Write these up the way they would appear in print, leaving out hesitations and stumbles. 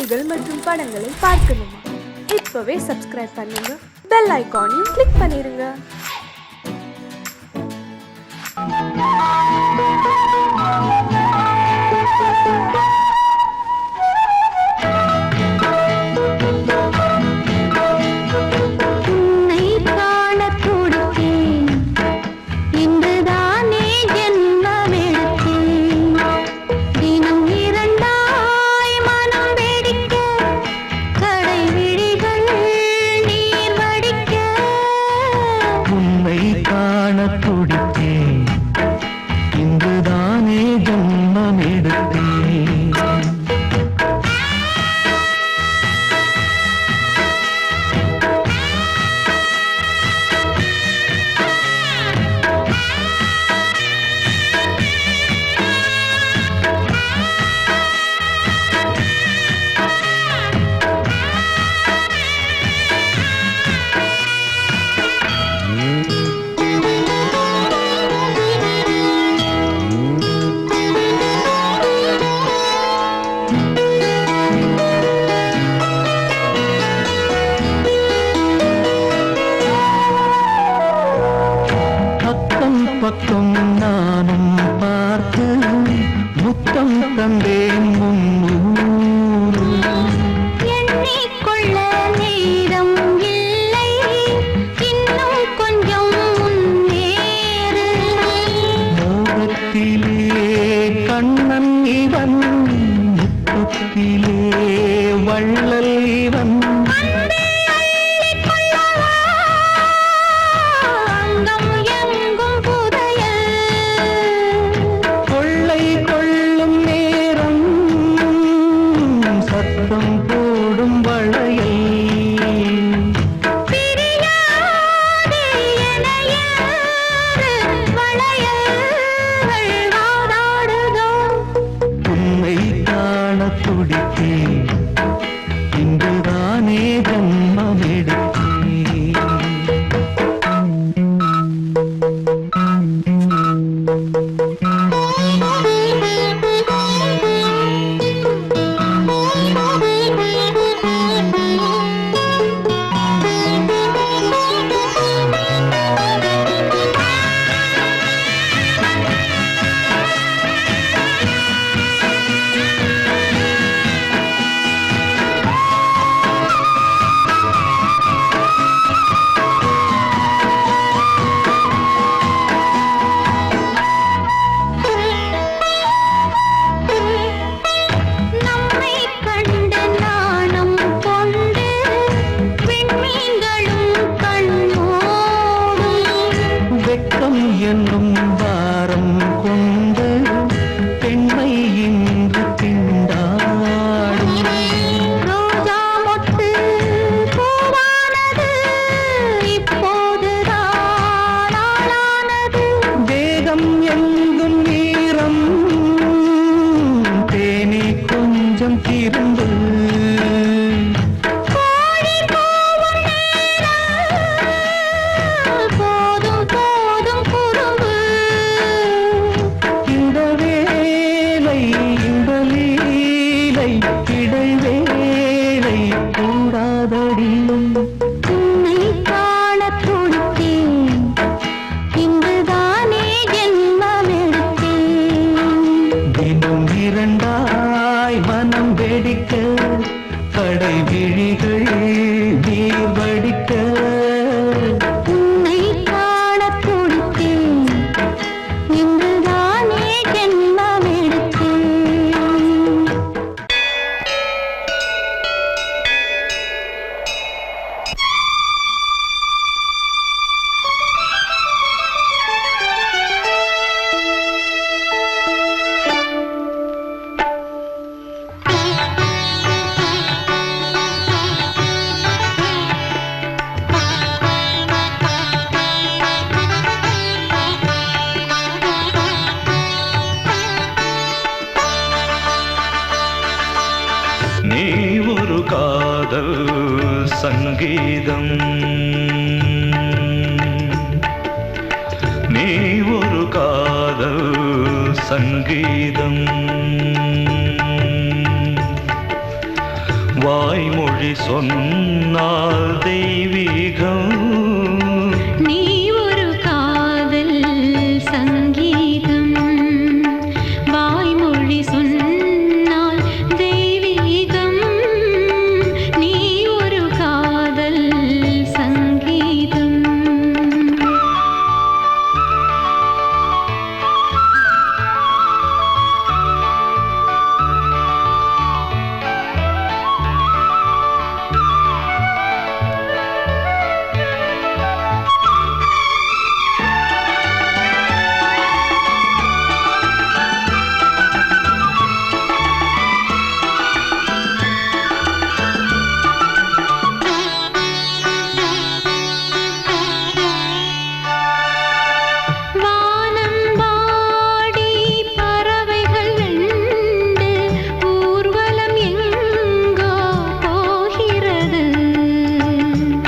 செய்திகள் மற்றும் படங்களை பார்க்கணுமா? இப்பவே சப்ஸ்கிரைப் பண்ணுங்க, பெல் ஐகானையும் கிளிக் பண்ணிருங்க. பக்கம் நானும் பார்த்து முத்தம் தந்தேன் முன்னூறு. எண்ணிக்கொள்ள நேரம் இல்லை, இன்னும் கொஞ்சம் முன்னேறு. மோகத்திலே கண்ணன் இவன், முத்தத்திலே வள்ளல் இவன். இன்றுதானே ஜன்மம் என்னும் வாரம் கொண்டு பெண்மை இன்று திண்டாடும். ரோஜா மொட்டு பூவானது இப்போதுதான் ஆளானது. வேகம் எங்கும் நீரம் தேனி கொஞ்சம் திருந்து. இடைவேளை கூடாதடியும் உன்னை காண துடித்தேன், இன்றுதானே ஜென்மம் எடுத்தேன். தினம் இரண்டாய் மனம் வெடிக்க, கடை விழிகள் நீர் வடிக்க. உன்னை காண துடித்தேன், இன்றுதானே ஜென்மம் எடுத்தேன். நீ ஒரு காதல் சங்கீதம், நீ ஒரு காதல் சங்கீதம். வாய்மொழி சொன்னால் தெய்வீகம். நீ ஒரு காதல் சங்கீதம், வாய்மொழி சொன்னால் தெய்வீகம். நீ ஒரு காதல் சங்கீதம்.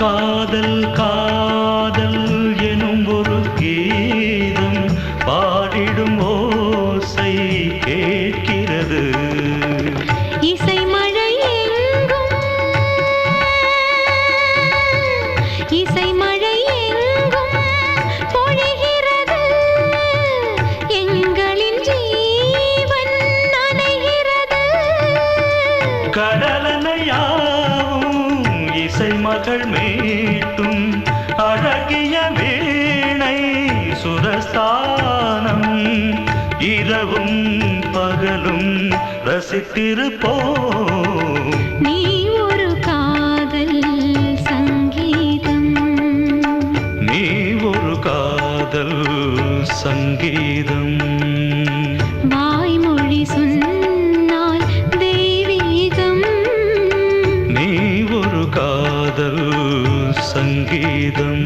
காதல் காதல் எனும் ஒரு கீதம் பாடிடும் ஓசை கேட்கிறது. இசை மழை எங்கும், இசை மழை எங்கும் பொழிகிறது. எங்களின் ஜீவன் நனைகிறது. கடலனையாவும் இசை மகள் மீட்டும் அழகிய வீணை சுரஸ்தானம். இரவும் பகலும் ரசித்திருப்போம். நீ ஒரு காதல் சங்கீதம், நீ ஒரு காதல் சங்கீதம். வாய்மொழி சொன்னால் தெய்வீகம். நீ ஒரு காதல் சங்கீதம்.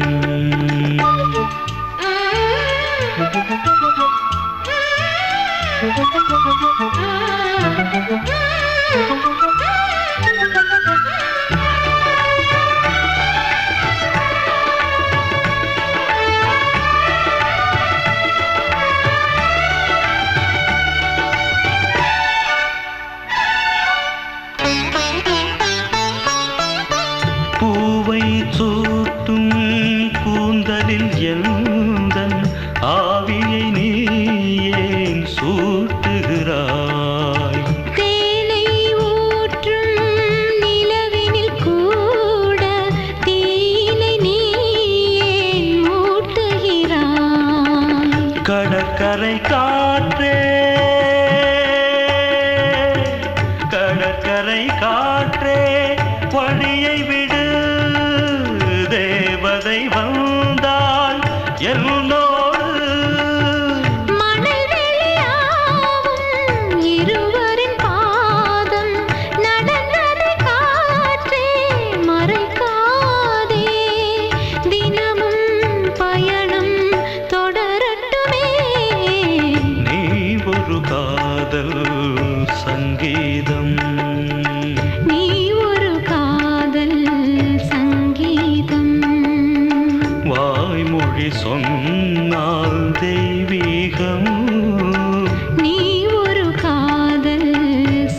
பூவை சூட்டும் கூந்தலில் எந்தன் ஆவியை நீ ஏன் சூட்டுகிறாய்? தேனை ஊற்றும் நிலவினில் கூட தீனை நீ ஏன் மூட்டுகிறாய்? கடற்கரை காற்றே, கடற்கரை காற்றே வழியை விடு. தேவதை வந்தால் என்னோடு மணல் வெளியாகும் இருவரின் பாதம் நடந்ததை காற்றே மறைக்காதே. தினமும் பயணம் தொடரட்டுமே. நீ ஒரு காதல் சங்கீதம். நீ ஒரு காதல் சங்கீதம், வாய்மொழி சொன்னால் தெய்வீகம். நீ ஒரு காதல்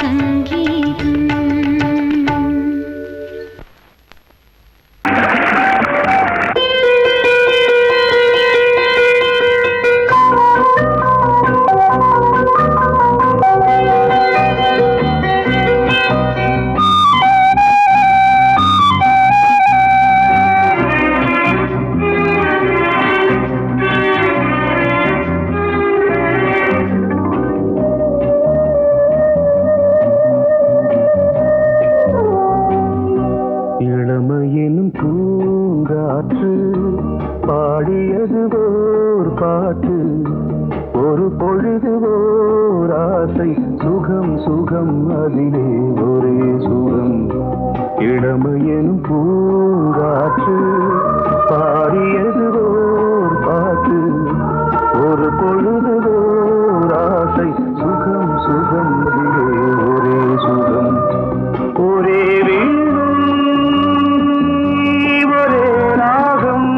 சங்கீதம். இளமையினும் பூங்காற்று பாடியது ஓர் பாட்டு. ஒரு பொழுது ஓர் ஆசை சுகம் சுகம் அதிலே ஒரே சுகம். இளமையினும் பூங்காற்று பாடியது ஓர் பாட்டு. ஒரு பொழுது ஓர் ஆசை சுகம் சுகம் அதிலே ஒரே சுகம். ஒரே வீணை ஒரே ராகம்.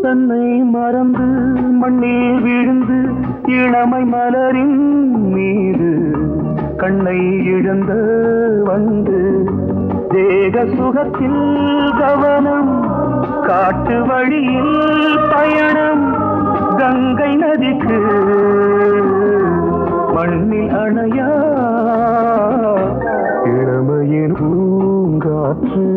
தன்னை மறந்து மண்ணில் விழுந்து இளமை மலரின் மீது கண்ணை இழந்த வந்து தேக சுகத்தில் கவனம் காட்டு வழியில் பயணம் கங்கை நதிக்கு மண்ணில் அணையா இளமையின் பூங்காற்று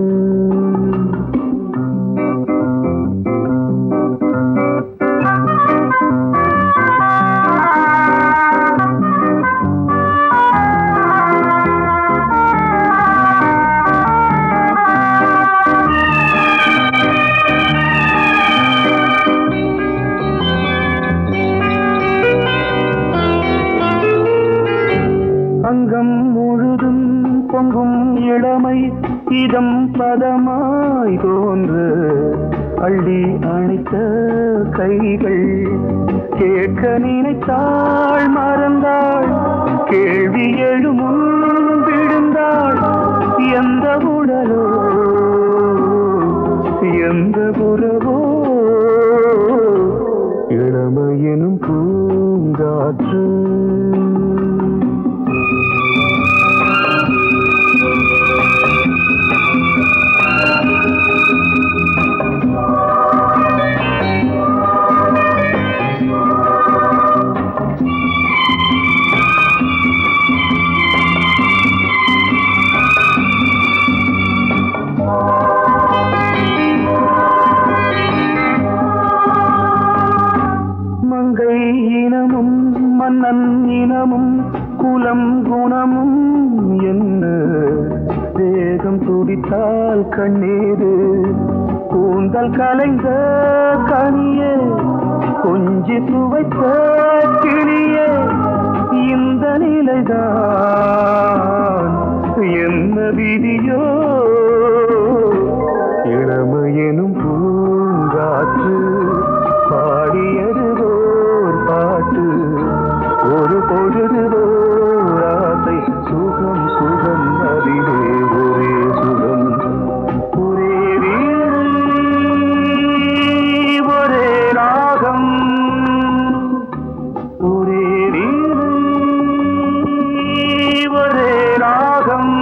அங்கம் முழுதும் பொங்கும் இளமை இதம் பதமாய் தோன்று அள்ளி அணைத்த கைகள் கேட்க நினைத்தாள் மறந்தாள் கேள்வி எழுமுன் விழுந்தாள் எந்த உடலோ எந்த புறவோ இளமையெனும் பூங்காற்று மங்கை இனமும் மன்னன் இனமும் குலம் குணமும் என்ன வேகம் துடித்தால் கண்ணீரு கூந்தல் கலைந்த கனியே கொஞ்சி துவைத்த கிளியே இந்த நிலைதான் என்ன விதியோ இளமையெனும் பூங்காற்று பாடியது ஓர் பாட்டு ஒரு பொழுது ஓர் ஆசை சுகம் சுகம் அதிலே ஒரே சுகம் ஒரே வீடு ஒரே ராகம் ஒரே வீடு ஒரே ராகம்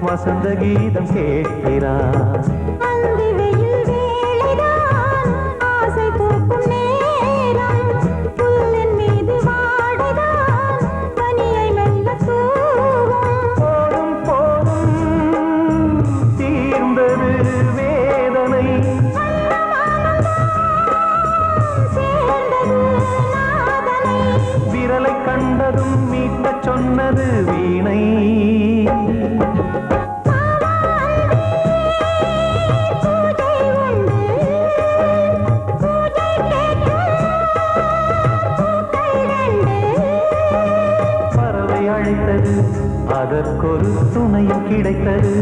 வசந்த கீதம் கேட்கிறான். அந்தி வெயில் அதற்கொரு துணையும் கிடைத்தது,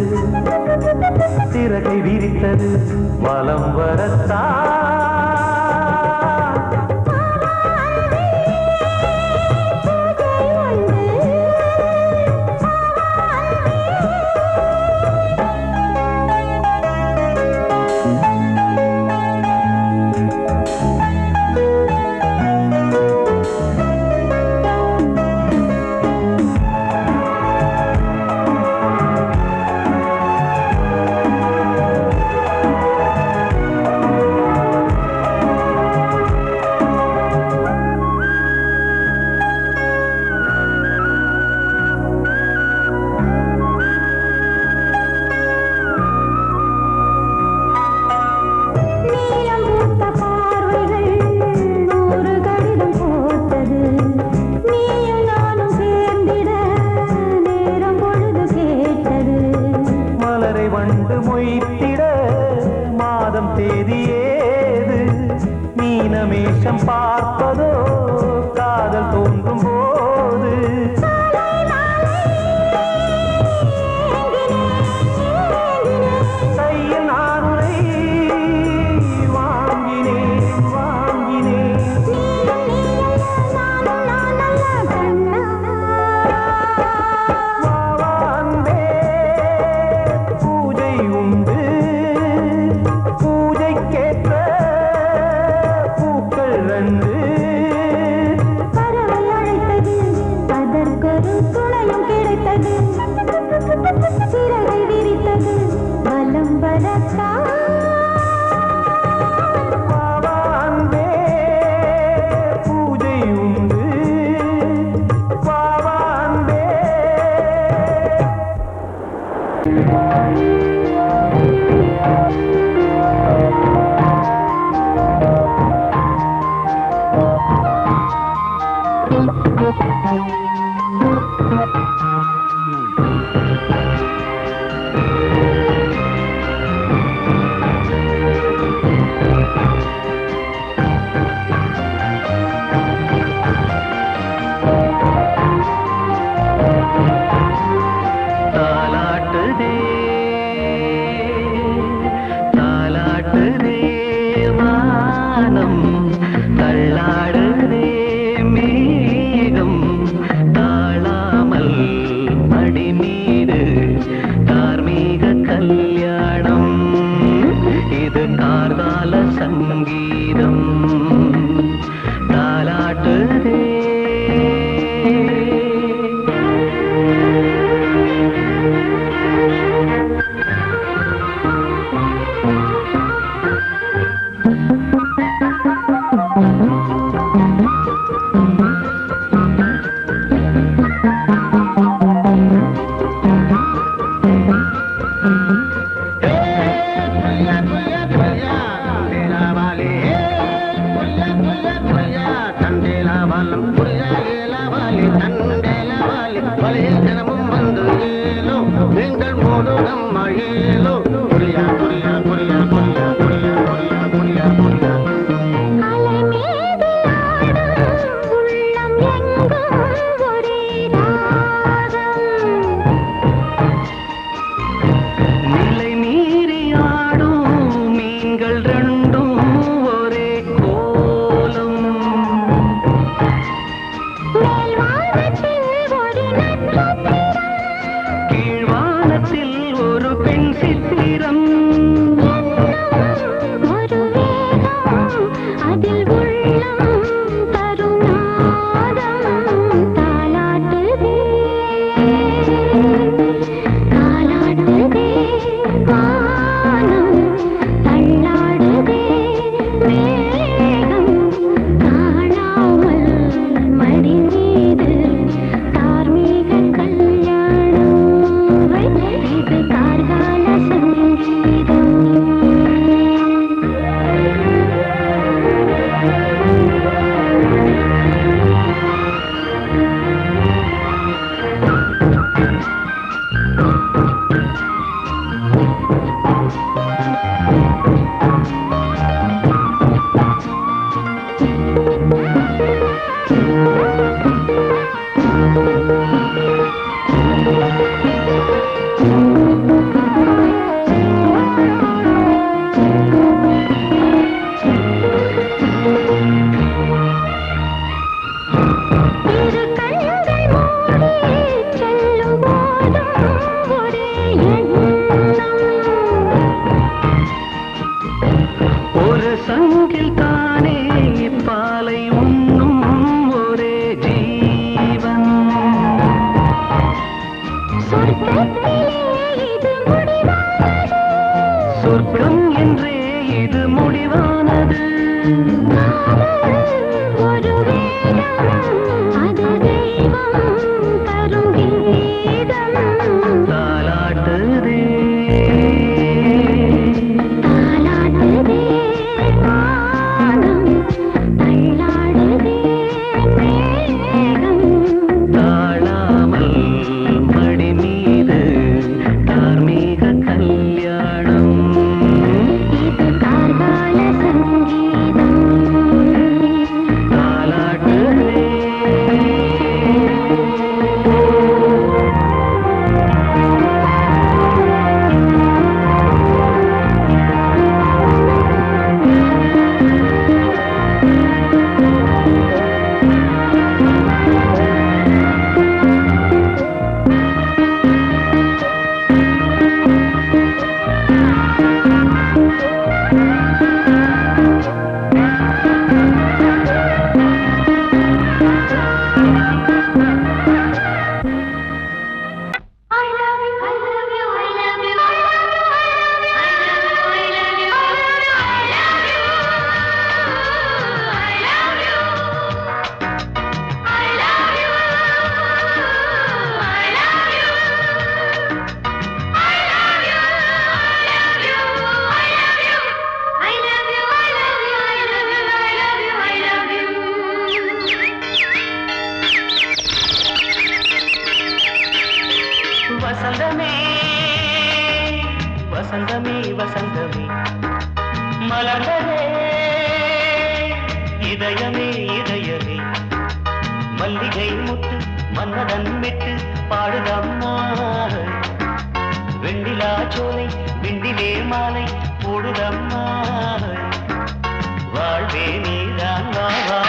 சிறகை விரித்தது வலம் வரத்தான். வண்டு மொய்த்திட மாதம் தேதி ஏது, மீனமேஷம் பார்ப்பதோ காதல் தோன்றும் போது. கையில் நானுரை வாங்கினேன் வாங்கினேன். சிறகை விரித்தது வலம் வரத்தான். பூஜை உண்டு பாவாந்தே. தாலாட்டுதே வானம், தள்ளாடுதே மேகம், தாழாமல் மடி மீது தார்மீக கல்யாணம். இது கார்கால சங்கீதம் தாலாட்டுதே. ஒரு வேகம் ஒரு சங்கில் தானே பாலை உண்ணும் ஒரே ஜீவன். சொர்க்கம் என்றே இது முடிவானது. ஒரு அது தெய்வம் தரும் கீதம். தாலாட்டுதே தாலாட்டுதே வானம், தள்ளாடுதே மேகம். தாழாமல் மடி மீது தார்மீக கல்யாணம். இது கார்கால சங்கீதம். தாலாட்டுதே I love you, I love you, I love you, I love you, I love you, I love you, I love you, I love you, I love you, I love you, I love you, I love you, I love you, I love you, I love you, I love you, I love you. வசந்தமே வசந்தமே வசந்தமே மலர்ந்ததே இதயமே இதயமே மல்லிகை முட்டு மன்னதன் விட்டு பாடுதம்மா வெண்ணிலா சோலை விண்டிலே மாலை போடுதம்மா வாழ்வே நீதான் வா வா.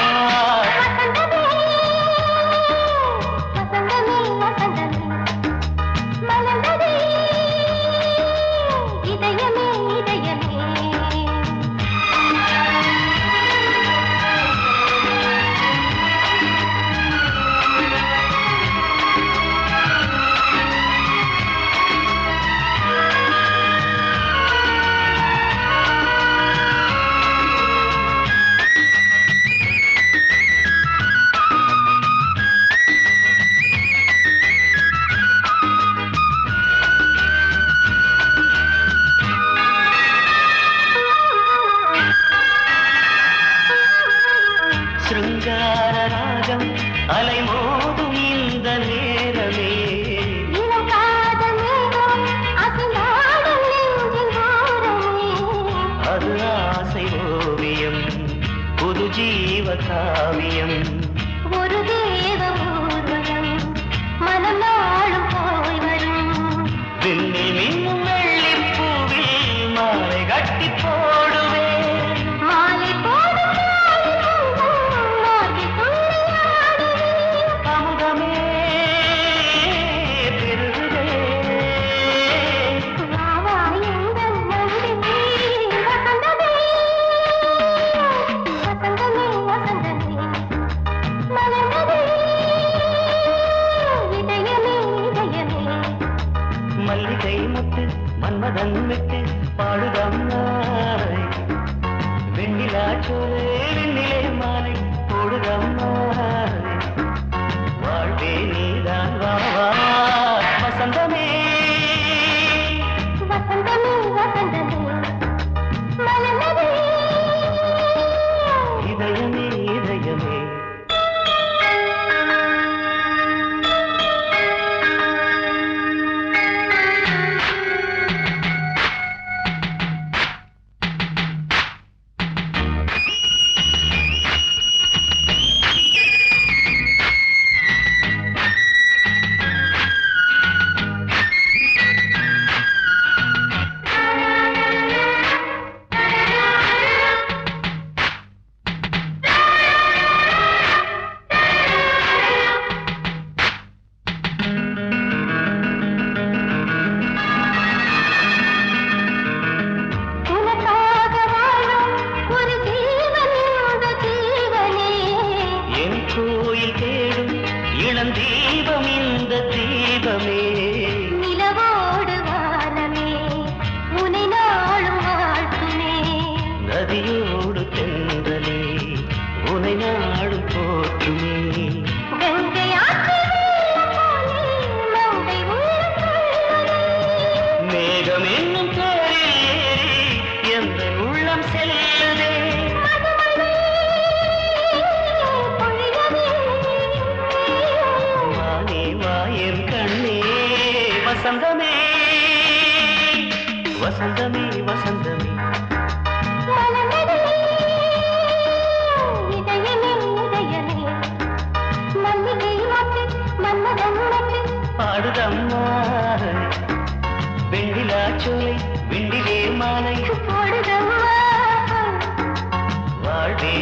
வசந்தமே வசந்தமே மலர்ந்ததே இதயமே இதயமே. சிருங்கார ராகம் அலைமோதும் இந்த நேரமே இளம் காதல் மேகம் அசைந்தாடும் நெஞ்சின் ஓரமே. அது ஆசை ஓவியம் புது ஜீவ காவியம். ஒரு தேவ ஊர்வலம் மனம் நாளும் போய் வரும். விண்ணில் மின்னும் வெள்ளிப் பூவில் மாலை கட்டி போடுவேன். மாலை போடும் மார்கழி துள்ளியாடுவேன். அமுதமே பெருகுதே வா வா எங்கள் நந்தினி. வசந்தமே வசந்தமே வசந்தமே மலர்ந்ததே இதயமே இதயமே. மல்லிகை முத்து மன்மதன் விட்டு பாடுதம்மா வெண்ணிலா சோலை வெண்ணிலே மாலை போடுதம்மா வாழ்வே நீதான் வா வா. வசந்தமே வசந்தமே வசந்தமே மலர்ந்ததே இதயமே இதயமே. தேனோடு தென்றலே உனை நாடும் போற்றுமே கங்கை ஆற்று வெள்ளம் போலே மங்கை உள்ளம் துள்ளுதே. மேகம் என்னும் தேரில் ஏறி எந்த உள்ளம் செல்லுதே மதுமழை பொழியவே. வானே வாயன் கண்ணே வசந்தமே வசந்தமே வசந்தமே மலர்ந்ததே இதயமே இதயமே. மல்லிகை மொட்டு மன்மதன் மொட்டு. பாடுதம்மா வெண்ணிலா சோலை விண்டிலே மாலை போடுதம்மா வாழ்வே